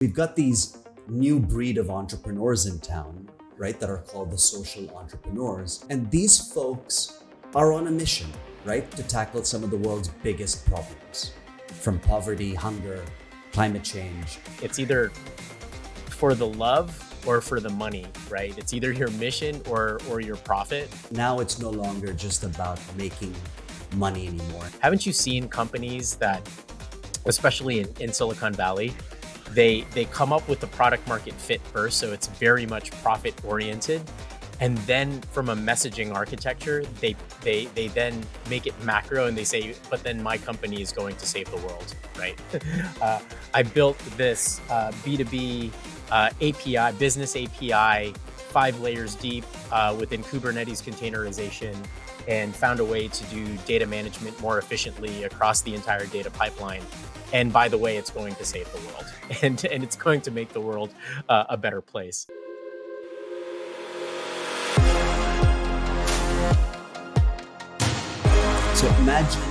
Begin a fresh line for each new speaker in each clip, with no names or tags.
We've got these new breed of entrepreneurs in town, right, that are called the social entrepreneurs. And these folks are on a mission, right, to tackle some of the world's biggest problems, from poverty, hunger, climate change.
It's either for the love or for the money, right? It's either your mission or your profit.
Now it's no longer just about making money anymore.
Haven't you seen companies that, especially in Silicon Valley, they come up with the product market fit first, so it's very much profit oriented, and then from a messaging architecture, they then make it macro and they say, but then my company is going to save the world, right? I built this B2B API, business API, 5 layers deep within Kubernetes containerization, and found a way to do data management more efficiently across the entire data pipeline. And by the way, it's going to save the world, and it's going to make the world a better place.
So imagine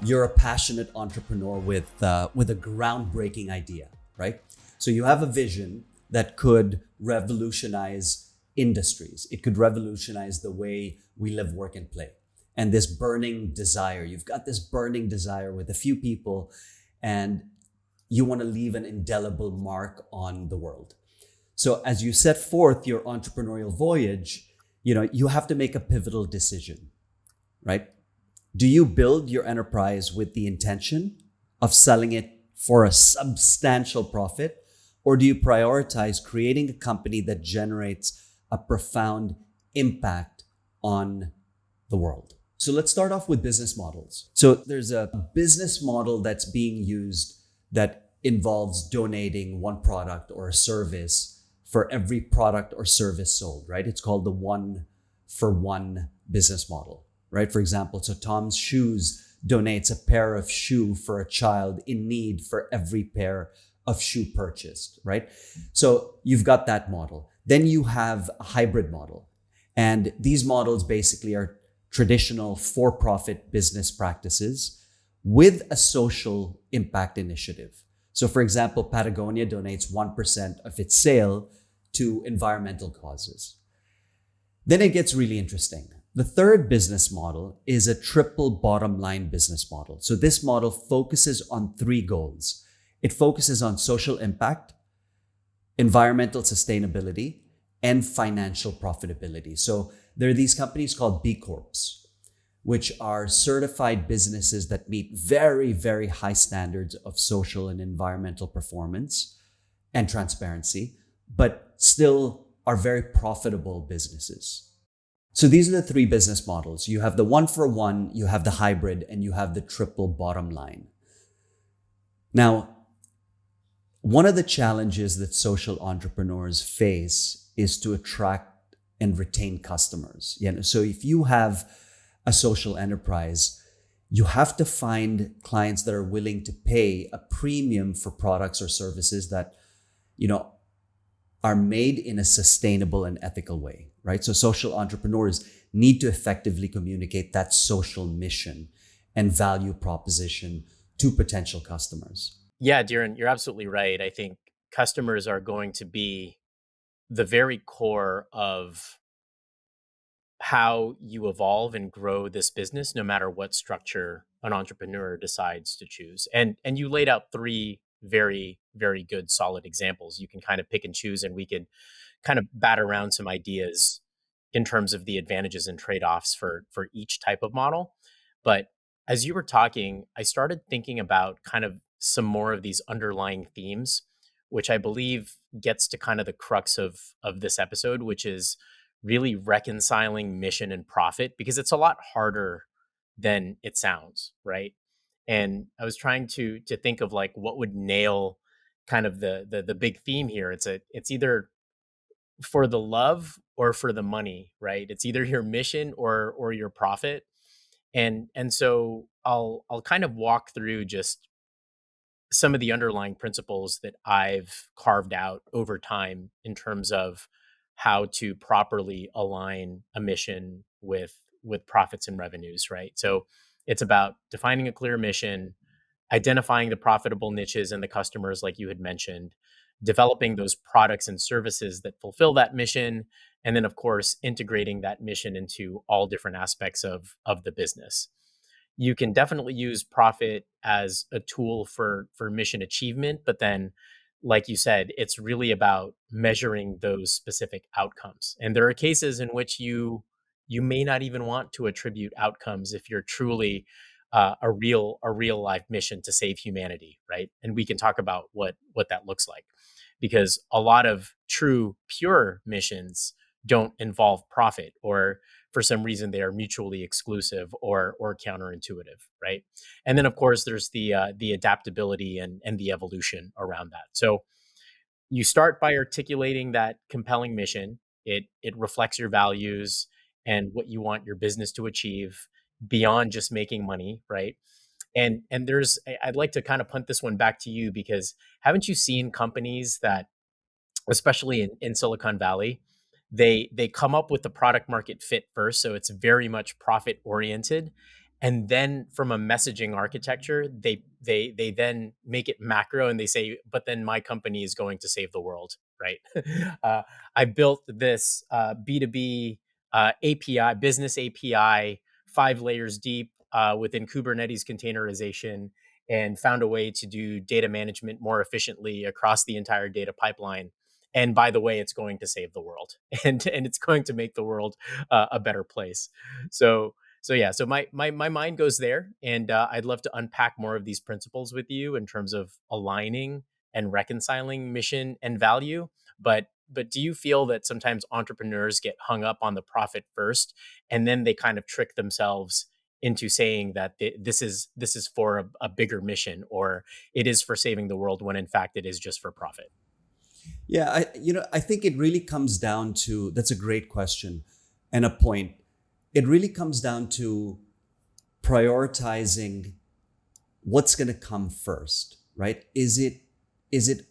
you're a passionate entrepreneur with a groundbreaking idea, right? So you have a vision that could revolutionize industries. It could revolutionize the way we live, work, and play. And this burning desire, you've got this burning desire with a few people, and you want to leave an indelible mark on the world. So as you set forth your entrepreneurial voyage, you have to make a pivotal decision, right? Do you build your enterprise with the intention of selling it for a substantial profit? Or do you prioritize creating a company that generates a profound impact on the world? So let's start off with business models. So there's a business model that's being used that involves donating one product or a service for every product or service sold, right? It's called the one for one business model, right? For example, so Tom's Shoes donates a pair of shoe for a child in need for every pair of shoe purchased, right? So you've got that model. Then you have a hybrid model. And these models basically are traditional for-profit business practices with a social impact initiative. So for example, Patagonia donates 1% of its sale to environmental causes. Then it gets really interesting. The third business model is a triple bottom line business model. So this model focuses on 3 goals. It focuses on social impact, environmental sustainability, and financial profitability. So there are these companies called B Corps, which are certified businesses that meet very, very high standards of social and environmental performance and transparency, but still are very profitable businesses. So these are the 3 business models. You have the one for one, you have the hybrid, and you have the triple bottom line. Now, one of the challenges that social entrepreneurs face is to attract and retain customers. So if you have a social enterprise, you have to find clients that are willing to pay a premium for products or services that, are made in a sustainable and ethical way, right? So social entrepreneurs need to effectively communicate that social mission and value proposition to potential customers.
Yeah, Dhiren, you're absolutely right. I think customers are going to be the very core of how you evolve and grow this business, no matter what structure an entrepreneur decides to choose. And you laid out 3 very, very good, solid examples. You can kind of pick and choose, and we could kind of bat around some ideas in terms of the advantages and trade-offs for each type of model. But as you were talking, I started thinking about kind of some more of these underlying themes, which I believe gets to kind of the crux of this episode, which is really reconciling mission and profit, because it's a lot harder than it sounds, right? And I was trying to think of like what would nail kind of the big theme here. It's either for the love or for the money, right? It's either your mission or your profit. And so I'll kind of walk through just some of the underlying principles that I've carved out over time in terms of how to properly align a mission with profits and revenues, right? So it's about defining a clear mission, identifying the profitable niches and the customers like you had mentioned, developing those products and services that fulfill that mission, and then of course integrating that mission into all different aspects of the business. You can definitely use profit as a tool for mission achievement, but then like you said, it's really about measuring those specific outcomes. And there are cases in which you may not even want to attribute outcomes if you're truly a real life mission to save humanity, right? And we can talk about what that looks like, because a lot of true pure missions don't involve profit, or for some reason they are mutually exclusive or counterintuitive, right? And then of course there's the adaptability and the evolution around that. So you start by articulating that compelling mission. It reflects your values and what you want your business to achieve beyond just making money, right? And I'd like to kind of punt this one back to you, because haven't you seen companies that, especially in Silicon Valley, they come up with the product market fit first, so it's very much profit oriented, and then from a messaging architecture, they then make it macro and they say, but then my company is going to save the world, right? uh, I built this B2B API, business API, 5 layers deep within Kubernetes containerization, and found a way to do data management more efficiently across the entire data pipeline. And by the way, it's going to save the world, and it's going to make the world a better place. So yeah, so my mind goes there, and I'd love to unpack more of these principles with you in terms of aligning and reconciling mission and value. But do you feel that sometimes entrepreneurs get hung up on the profit first, and then they kind of trick themselves into saying that this is for a bigger mission, or it is for saving the world, when in fact it is just for profit?
Yeah, I think it really comes down to, that's a great question and a point. It really comes down to prioritizing what's going to come first, right? Is it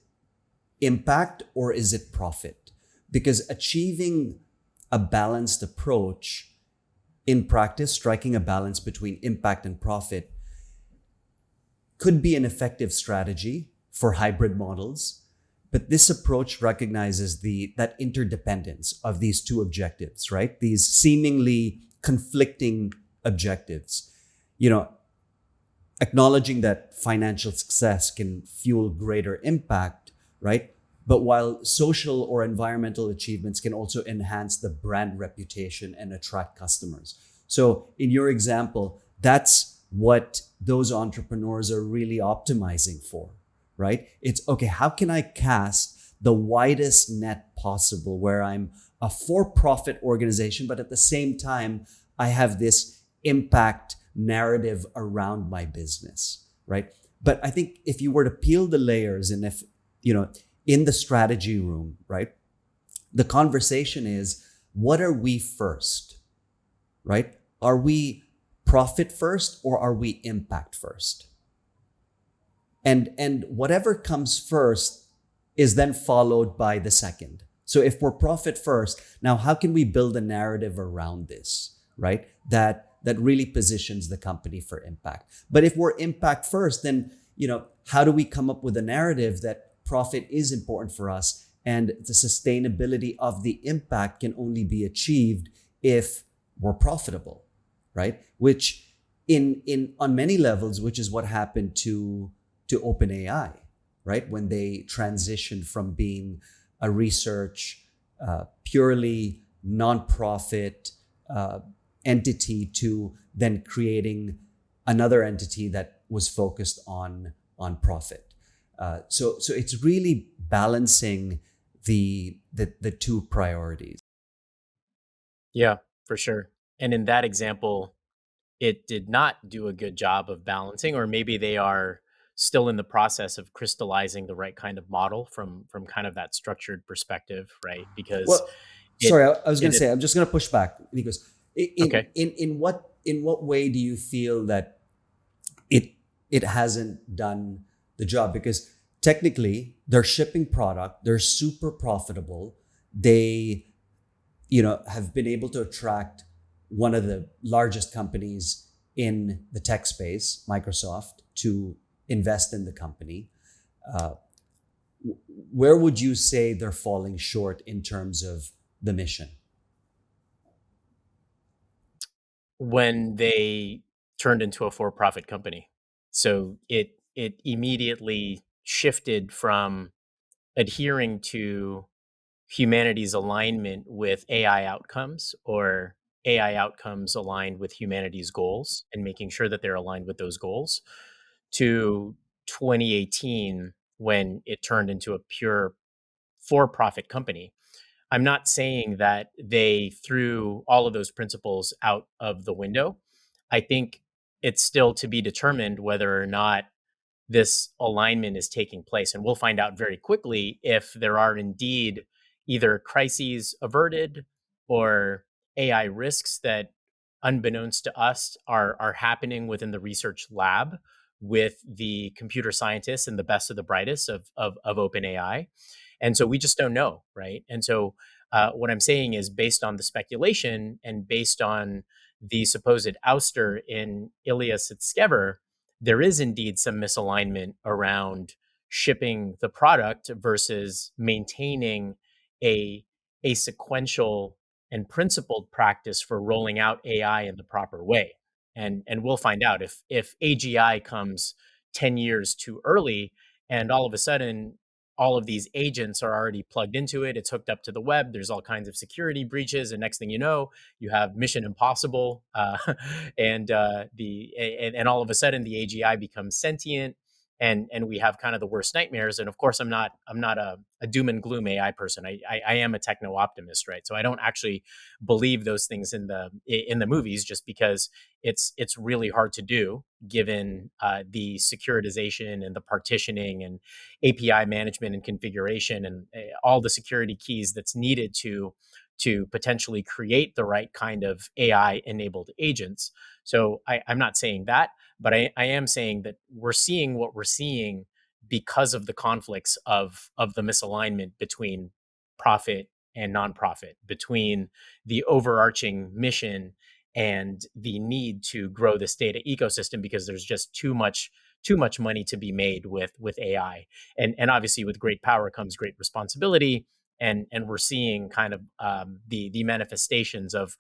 impact or is it profit? Because achieving a balanced approach in practice, striking a balance between impact and profit, could be an effective strategy for hybrid models. But this approach recognizes that interdependence of these two objectives, right? These seemingly conflicting objectives. Acknowledging that financial success can fuel greater impact, right? But while social or environmental achievements can also enhance the brand reputation and attract customers. So in your example, that's what those entrepreneurs are really optimizing for, right? It's okay, how can I cast the widest net possible where I'm a for-profit organization, but at the same time, I have this impact narrative around my business, right? But I think if you were to peel the layers, and if, in the strategy room, right, the conversation is, what are we first, right? Are we profit first or are we impact first? And whatever comes first is then followed by the second. So if we're profit first, now how can we build a narrative around this, right? That really positions the company for impact. But if we're impact first, then, how do we come up with a narrative that profit is important for us, and the sustainability of the impact can only be achieved if we're profitable, right? Which on many levels, which is what happened to OpenAI, right? When they transitioned from being a research, purely nonprofit entity to then creating another entity that was focused on profit. So it's really balancing the two priorities.
Yeah, for sure. And in that example, it did not do a good job of balancing, or maybe they are still in the process of crystallizing the right kind of model from kind of that structured perspective, right? Because
Well,
it
sorry, I was going
it
to say, I'm just going to push back, because
okay.
in what way do you feel that it hasn't done the job? Because technically they're shipping product, they're super profitable, they have been able to attract one of the largest companies in the tech space, Microsoft, to invest in the company. Where would you say they're falling short in terms of the mission?
When they turned into a for-profit company. So it immediately shifted from adhering to humanity's alignment with AI outcomes, or AI outcomes aligned with humanity's goals, and making sure that they're aligned with those goals, to 2018 when it turned into a pure for-profit company. I'm not saying that they threw all of those principles out of the window. I think it's still to be determined whether or not this alignment is taking place. And we'll find out very quickly if there are indeed either crises averted or AI risks that, unbeknownst to us, are happening within the research lab with the computer scientists and the best of the brightest of OpenAI. And so we just don't know, right? And so what I'm saying is, based on the speculation and based on the supposed ouster in Ilya Sutskever, there is indeed some misalignment around shipping the product versus maintaining a a sequential and principled practice for rolling out AI in the proper way. And we'll find out if AGI comes 10 years too early, and all of a sudden all of these agents are already plugged into it, it's hooked up to the web, there's all kinds of security breaches, and next thing you know, you have Mission Impossible, and all of a sudden the AGI becomes sentient, and we have kind of the worst nightmares. And of course, I'm not a doom and gloom AI person. I am a techno optimist, right? So I don't actually believe those things in the movies, just because it's really hard to do, given the securitization and the partitioning and API management and configuration, and all the security keys that's needed to potentially create the right kind of AI enabled agents. So I'm not saying that, but I am saying that we're seeing what we're seeing because of the conflicts of the misalignment between profit and nonprofit, between the overarching mission and the need to grow this data ecosystem, because there's just too much money to be made with AI. And obviously, with great power comes great responsibility. And we're seeing kind of the manifestations of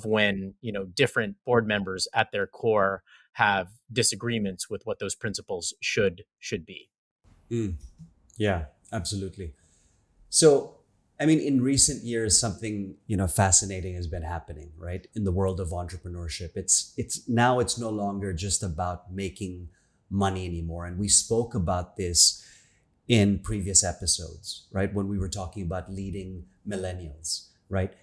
when, different board members at their core have disagreements with what those principles should be.
Mm, yeah, absolutely. So, I mean, in recent years, something fascinating has been happening, right? In the world of entrepreneurship, it's no longer just about making money anymore, and we spoke about this in previous episodes, right? When we were talking about leading millennials, right?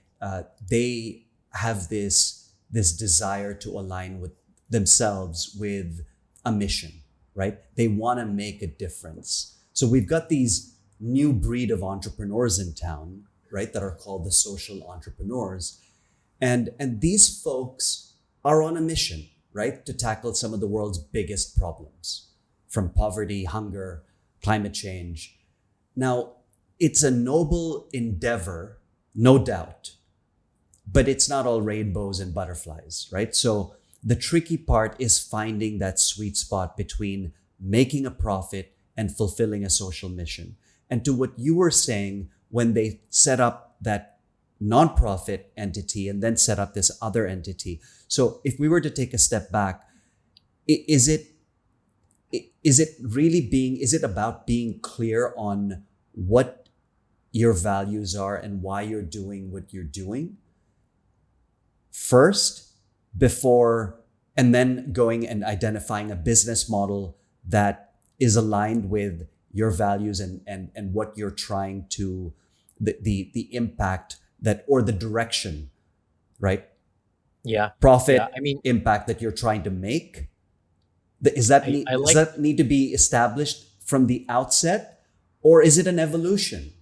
They have this desire to align with themselves with a mission, right? They want to make a difference. So we've got these new breed of entrepreneurs in town, right? That are called the social entrepreneurs, and these folks are on a mission, right? To tackle some of the world's biggest problems, from poverty, hunger, climate change. Now, it's a noble endeavor, no doubt, but it's not all rainbows and butterflies, right? So the tricky part is finding that sweet spot between making a profit and fulfilling a social mission. And to what you were saying, when they set up that nonprofit entity and then set up this other entity. So if we were to take a step back, is it is it about being clear on what your values are and why you're doing what you're doing first, before, and then going and identifying a business model that is aligned with your values and what you're trying to, the impact that, or the direction, right?
Yeah, yeah.
Profit
I mean,
impact that you're trying to make.
I
Does
like.
that need to be established from the outset, or is it an evolution?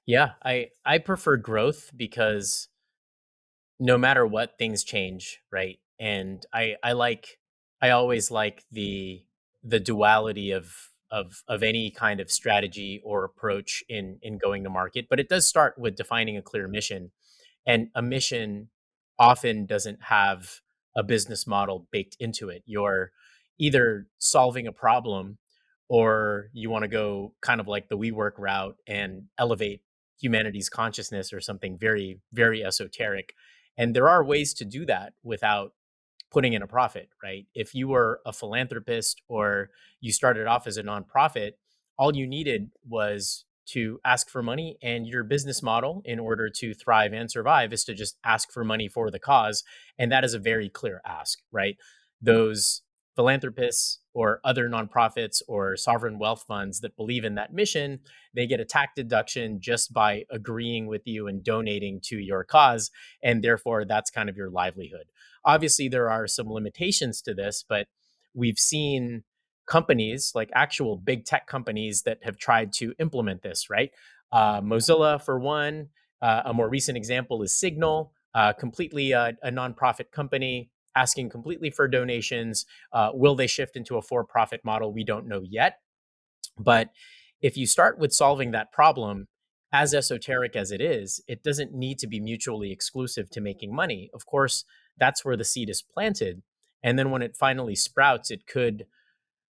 Yeah, I prefer growth, because no matter what, things change, right? And I always like the duality of any kind of strategy or approach in going to market. But it does start with defining a clear mission, and a mission often doesn't have a business model baked into it. You're either solving a problem, or you want to go kind of like the WeWork route and elevate humanity's consciousness or something very, very esoteric. And there are ways to do that without putting in a profit, right? If you were a philanthropist or you started off as a nonprofit, all you needed was to ask for money, and your business model in order to thrive and survive is to just ask for money for the cause. And that is a very clear ask, right? Those philanthropists or other nonprofits or sovereign wealth funds that believe in that mission, they get a tax deduction just by agreeing with you and donating to your cause. And therefore, that's kind of your livelihood. Obviously, there are some limitations to this, but we've seen companies like actual big tech companies that have tried to implement this, right? Mozilla, for one, a more recent example is Signal, completely a nonprofit company asking completely for donations. Will they shift into a for profit model? We don't know yet. But if you start with solving that problem, as esoteric as it is, it doesn't need to be mutually exclusive to making money. Of course, that's where the seed is planted. And then when it finally sprouts, it could,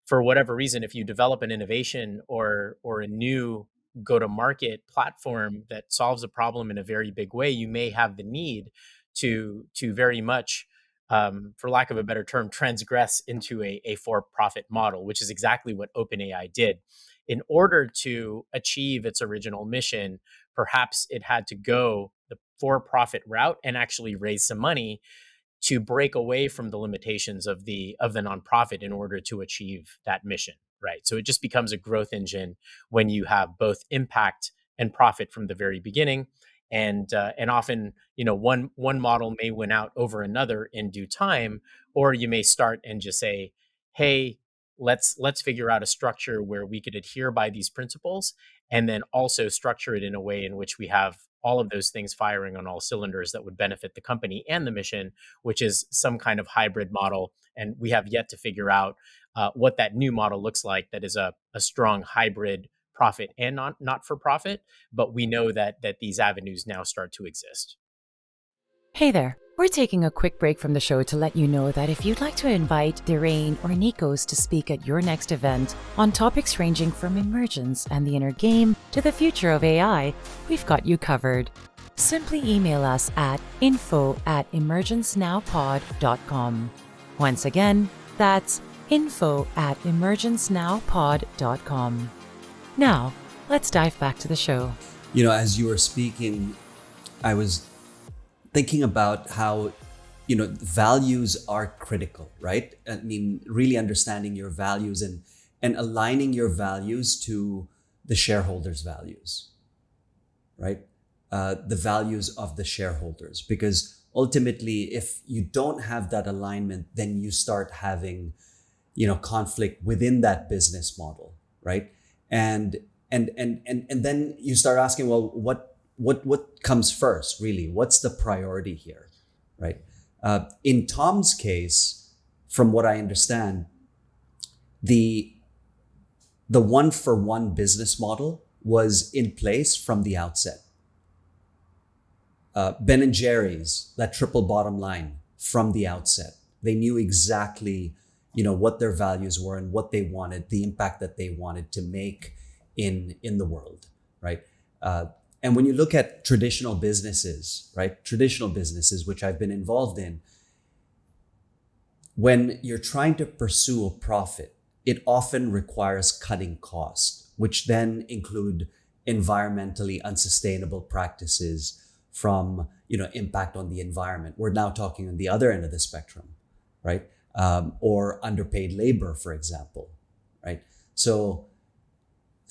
for whatever reason, if you develop an innovation or a new go to market platform that solves a problem in a very big way, you may have the need to very much, for lack of a better term, transgress into a for profit model, which is exactly what OpenAI did. In order to achieve its original mission, perhaps it had to go the for profit route and actually raise some money to break away from the limitations of the nonprofit in order to achieve that mission, right? So it just becomes a growth engine when you have both impact and profit from the very beginning. And often, one model may win out over another in due time, or you may start and just say, hey, let's figure out a structure where we could adhere by these principles, and then also structure it in a way in which we have all of those things firing on all cylinders that would benefit the company and the mission, which is some kind of hybrid model. And we have yet to figure out what that new model looks like that is a strong hybrid profit and not for profit. But we know that these avenues now start to exist.
Hey there. We're taking a quick break from the show to let you know that if you'd like to invite Dhiren or Nikos to speak at your next event on topics ranging from emergence and the inner game to the future of AI, we've got you covered. Simply email us at info@emergencenowpod.com. Once again, that's info@emergencenowpod.com. Now, let's dive back to the show.
As you were speaking, I was thinking about how, values are critical, right? I mean, really understanding your values and aligning your values to the shareholders' values, right? The values of the shareholders, because ultimately, if you don't have that alignment, then you start having, conflict within that business model, right? And then you start asking, well, what comes first, really? What's the priority here, right? In Tom's case, from what I understand, the one-for-one business model was in place from the outset. Ben and Jerry's, that triple bottom line from the outset, they knew exactly, what their values were and what they wanted, the impact that they wanted to make in the world, right? And when you look at traditional businesses, right? Traditional businesses, which I've been involved in, when you're trying to pursue a profit, it often requires cutting costs, which then include environmentally unsustainable practices from, impact on the environment. We're now talking on the other end of the spectrum, right? Or underpaid labor, for example, right? So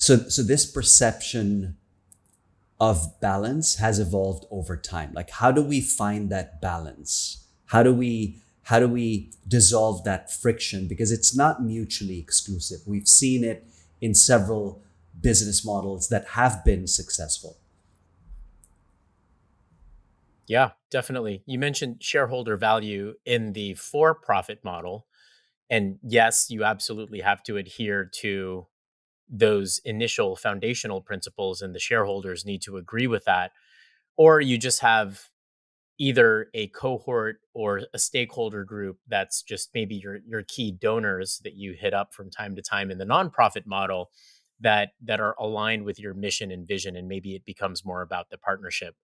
this perception of balance has evolved over time. Like, how do we find that balance? How do we dissolve that friction? Because it's not mutually exclusive. We've seen it in several business models that have been successful.
Yeah, definitely. You mentioned shareholder value in the for profit model. And yes, you absolutely have to adhere to those initial foundational principles, and the shareholders need to agree with that. Or you just have either a cohort or a stakeholder group that's just maybe your key donors that you hit up from time to time in the nonprofit model that are aligned with your mission and vision, and maybe it becomes more about the partnership.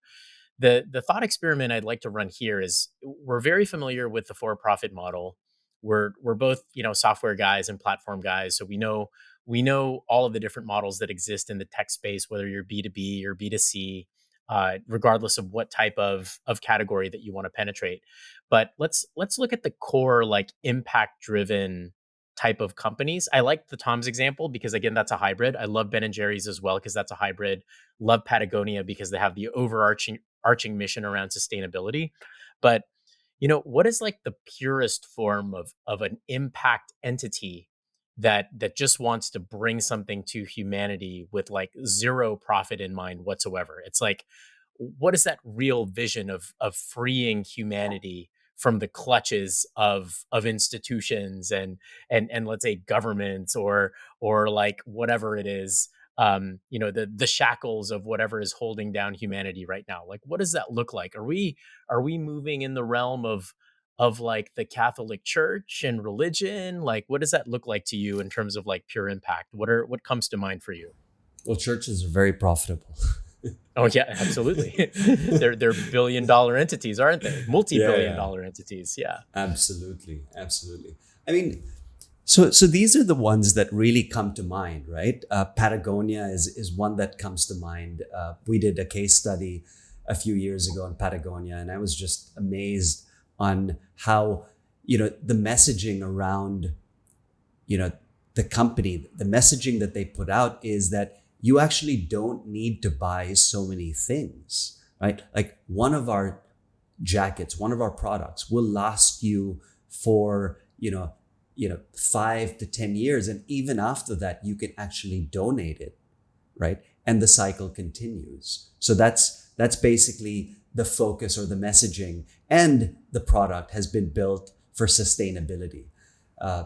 The thought experiment I'd like to run here is, we're very familiar with the for-profit model. We're both, software guys and platform guys, so we know all of the different models that exist in the tech space, whether you're B2B or B2C, regardless of what type of category that you want to penetrate. But let's look at the core, like, impact driven type of companies. I like the Tom's example because, again, that's a hybrid. I love Ben and Jerry's as well because that's a hybrid. Love Patagonia because they have the overarching arching mission around sustainability. But what is, like, the purest form of an impact entity that just wants to bring something to humanity with, like, zero profit in mind whatsoever? It's like, what is that real vision of freeing humanity from the clutches of institutions and let's say governments, or like whatever it is, the shackles of whatever is holding down humanity right now? Like, what does that look like? Are we moving in the realm of like the Catholic Church and religion? Like, what does that look like to you in terms of, like, pure impact? What comes to mind for you?
Well, churches are very profitable.
Oh yeah, absolutely. They're billion-dollar entities, aren't they? Multi-billion
Yeah,
dollar entities. Yeah.
absolutely, absolutely. I mean, so these are the ones that really come to mind, right? Patagonia is one that comes to mind. We did a case study a few years ago on Patagonia, and I was just amazed on how, the messaging around, you know, the company, the messaging that they put out is that you actually don't need to buy so many things, right? Like, one of our jackets, one of our products will last you for, 5 to 10 years. And even after that, you can actually donate it, right? And the cycle continues. So that's basically the focus or the messaging, and the product has been built for sustainability. Uh,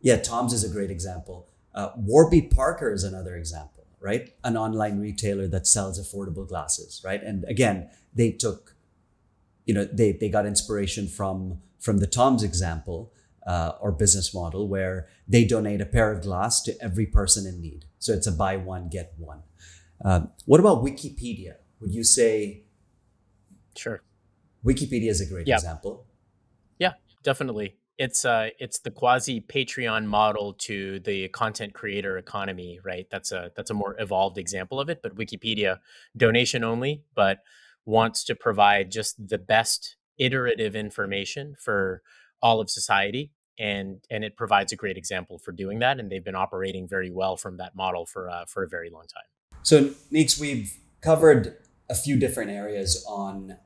yeah, Tom's is a great example. Warby Parker is another example, right? An online retailer that sells affordable glasses, right? And again, they took, they got inspiration from the Tom's example, or business model, where they donate a pair of glass to every person in need. So it's a buy one, get one. What about Wikipedia? Would you say
Sure.
Wikipedia is a great
Yeah.
example?
Yeah, definitely. It's the quasi Patreon model to the content creator economy, right? That's a more evolved example of it. But Wikipedia, donation only, but wants to provide just the best iterative information for all of society, and it provides a great example for doing that. And they've been operating very well from that model for a very long time.
So, Neeks, we've covered a few different areas on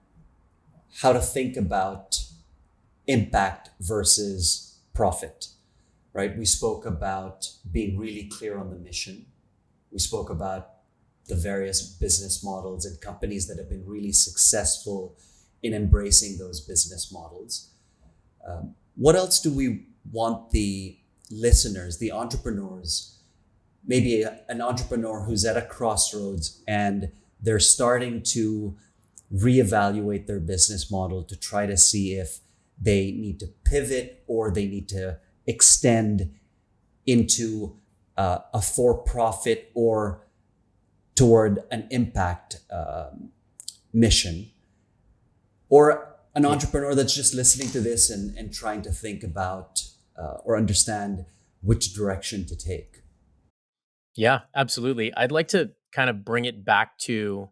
how to think about impact versus profit, right? We spoke about being really clear on the mission. We spoke about the various business models and companies that have been really successful in embracing those business models. What else do we want the listeners, the entrepreneurs, maybe an entrepreneur who's at a crossroads and they're starting to reevaluate their business model to try to see if they need to pivot or they need to extend into a for-profit or toward an impact mission, or an entrepreneur that's just listening to this and trying to think about or understand which direction to take?
Yeah, absolutely. I'd like to kind of bring it back to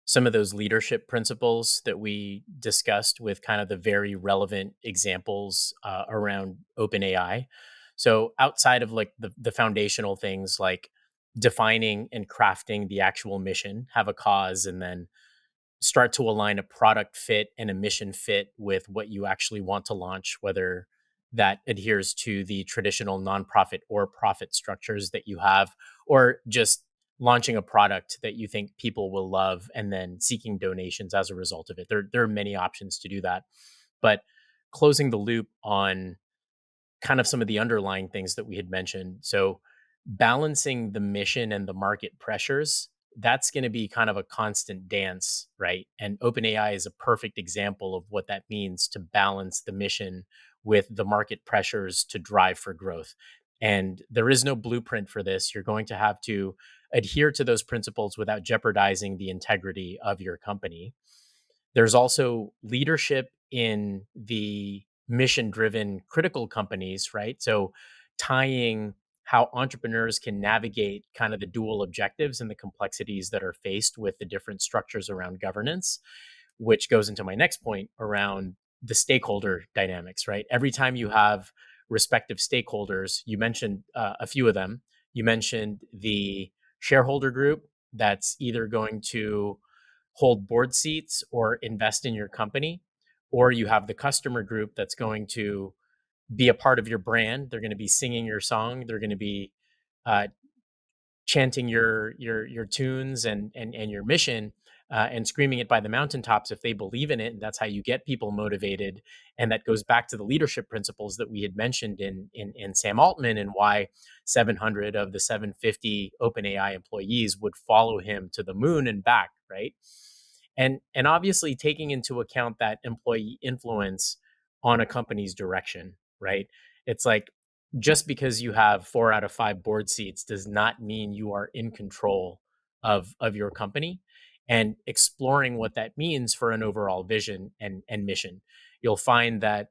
some of those leadership principles that we discussed with kind of the very relevant examples around OpenAI. So outside of, like, the foundational things, like defining and crafting the actual mission, have a cause, and then start to align a product fit and a mission fit with what you actually want to launch, whether that adheres to the traditional nonprofit or profit structures that you have, or just launching a product that you think people will love and then seeking donations as a result of it. There are many options to do that. But closing the loop on kind of some of the underlying things that we had mentioned. So balancing the mission and the market pressures that's going to be kind of a constant dance, right? And OpenAI is a perfect example of what that means to balance the mission with the market pressures to drive for growth. And there is no blueprint for this. You're going to have to adhere to those principles without jeopardizing the integrity of your company. There's also leadership in the mission driven critical companies, right? So tying how entrepreneurs can navigate kind of the dual objectives and the complexities that are faced with the different structures around governance, which goes into my next point around the stakeholder dynamics, right? Every time you have respective stakeholders, you mentioned a few of them. You mentioned the shareholder group that's either going to hold board seats or invest in your company, or you have the customer group that's going to be a part of your brand. They're going to be singing your song. They're going to be uh, chanting your tunes and your mission, and screaming it by the mountaintops if they believe in it. And that's how you get people motivated. And that goes back to the leadership principles that we had mentioned in Sam Altman, and why 700 of the 750 OpenAI employees would follow him to the moon and back, right? And obviously taking into account that employee influence on a company's direction, right? It's like, just because you have 4 out of 5 board seats does not mean you are in control of your company, and exploring what that means for an overall vision and mission. You'll find that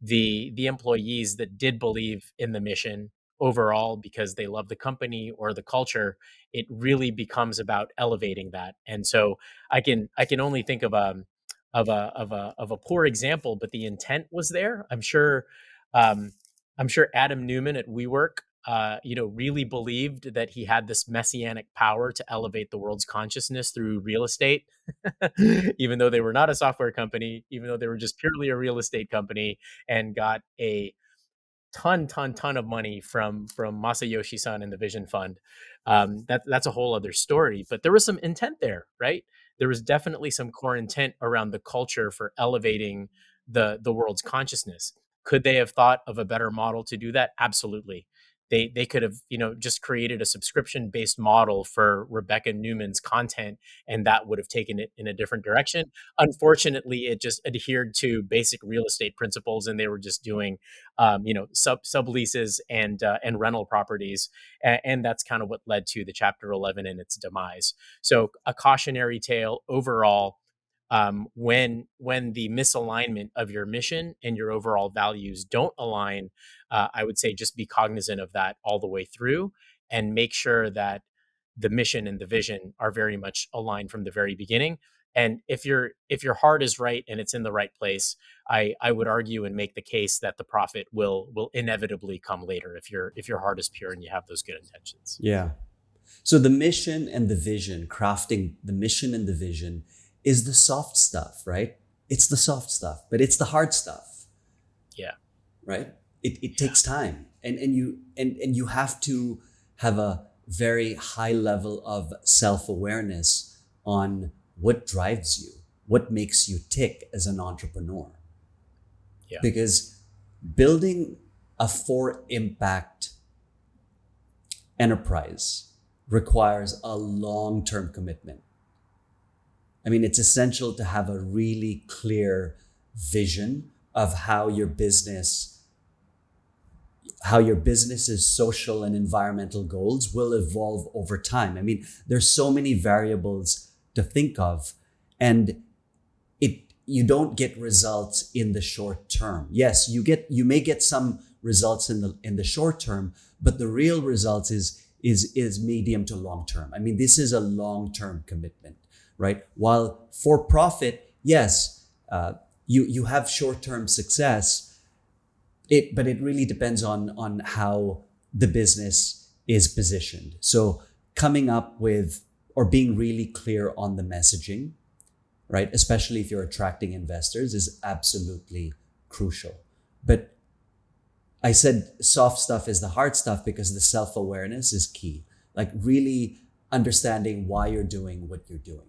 the employees that did believe in the mission overall because they love the company or the culture, it really becomes about elevating that. And so I can only think of a poor example, but the intent was there. Um, I'm sure Adam Newman at WeWork, really believed that he had this messianic power to elevate the world's consciousness through real estate, even though they were not a software company, even though they were just purely a real estate company, and got a ton of money from Masayoshi-san and the Vision Fund. That's a whole other story. But there was some intent there, right? There was definitely some core intent around the culture for elevating the world's consciousness. Could they have thought of a better model to do that? Absolutely. They could have, just created a subscription based model for Rebecca Newman's content, and that would have taken it in a different direction. Unfortunately, it just adhered to basic real estate principles, and they were just doing subleases and rental properties, and that's kind of what led to the Chapter 11 and its demise. So a cautionary tale overall. When the misalignment of your mission and your overall values don't align, I would say just be cognizant of that all the way through, and make sure that the mission and the vision are very much aligned from the very beginning. And if your heart is right and it's in the right place, I would argue and make the case that the profit will inevitably come later if your heart is pure and you have those good intentions.
Yeah. So the mission and the vision, crafting the mission and the vision, is the soft stuff, right? It's the soft stuff, but it's the hard stuff.
Yeah.
Right? It takes time. And you have to have a very high level of self-awareness on what drives you, what makes you tick as an entrepreneur.
Yeah.
Because building a for impact enterprise requires a long-term commitment. I mean, it's essential to have a really clear vision of how your business's social and environmental goals will evolve over time. I mean, there's so many variables to think of, and you don't get results in the short term. Yes, you may get some results in the short term, but the real results is medium to long term. I mean, this is a long-term commitment. Right? While for profit, yes, you have short-term success, but it really depends on how the business is positioned. So coming up with or being really clear on the messaging, right? Especially if you're attracting investors, is absolutely crucial. But I said soft stuff is the hard stuff because the self-awareness is key. Like really understanding why you're doing what you're doing.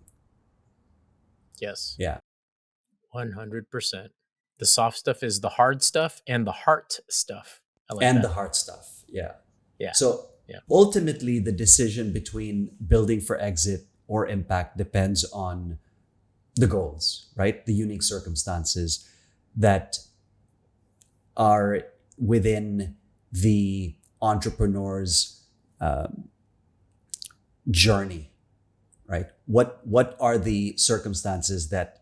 Yes.
Yeah.
100%. The soft stuff is the hard stuff and the heart stuff. I like
and
that.
the hard stuff. Yeah.
Yeah.
So
Yeah.
ultimately, the decision between building for exit or impact depends on the goals, right? The unique circumstances that are within the entrepreneur's journey, right? What are the circumstances that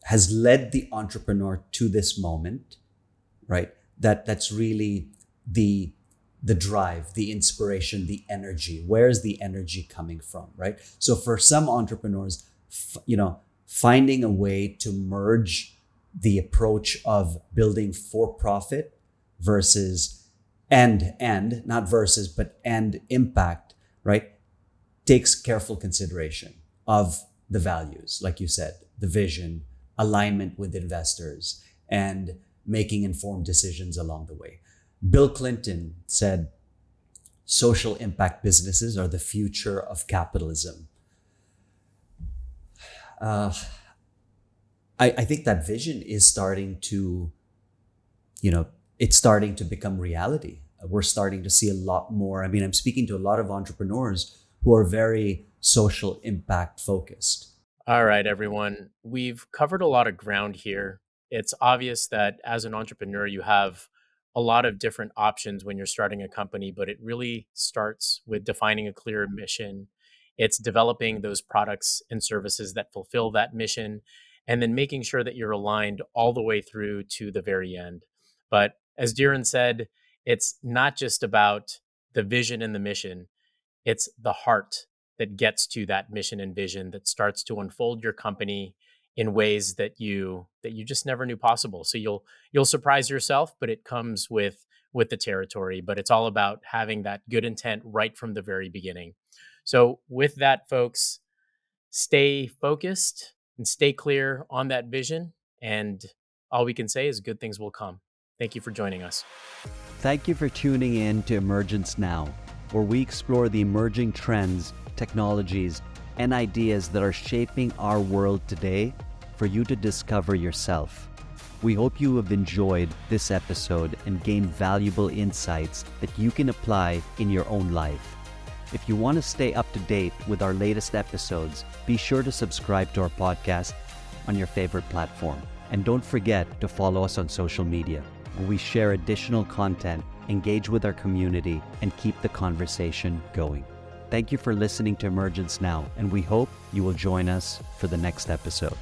has led the entrepreneur to this moment, right? That's really the drive, the inspiration, the energy. Where's the energy coming from, right? So for some entrepreneurs, finding a way to merge the approach of building for profit versus and impact, right, takes careful consideration of the values, like you said, the vision, alignment with investors, and making informed decisions along the way. Bill Clinton said, social impact businesses are the future of capitalism. I think that vision is starting to, it's starting to become reality. We're starting to see a lot more. I mean, I'm speaking to a lot of entrepreneurs who are very social impact focused.
All right, everyone. We've covered a lot of ground here. It's obvious that as an entrepreneur, you have a lot of different options when you're starting a company, but it really starts with defining a clear mission. It's developing those products and services that fulfill that mission, and then making sure that you're aligned all the way through to the very end. But as Dhiren said, it's not just about the vision and the mission, it's the heart that gets to that mission and vision that starts to unfold your company in ways that you just never knew possible. So you'll surprise yourself, but it comes with the territory. But it's all about having that good intent right from the very beginning. So with that, folks, stay focused and stay clear on that vision. And all we can say is good things will come. Thank you for joining us.
Thank you for tuning in to Emergence Now, where we explore the emerging trends, technologies, and ideas that are shaping our world today for you to discover yourself. We hope you have enjoyed this episode and gained valuable insights that you can apply in your own life. If you want to stay up to date with our latest episodes, be sure to subscribe to our podcast on your favorite platform. And don't forget to follow us on social media, where we share additional content, engage with our community, and keep the conversation going. Thank you for listening to Emergence Now, and we hope you will join us for the next episode.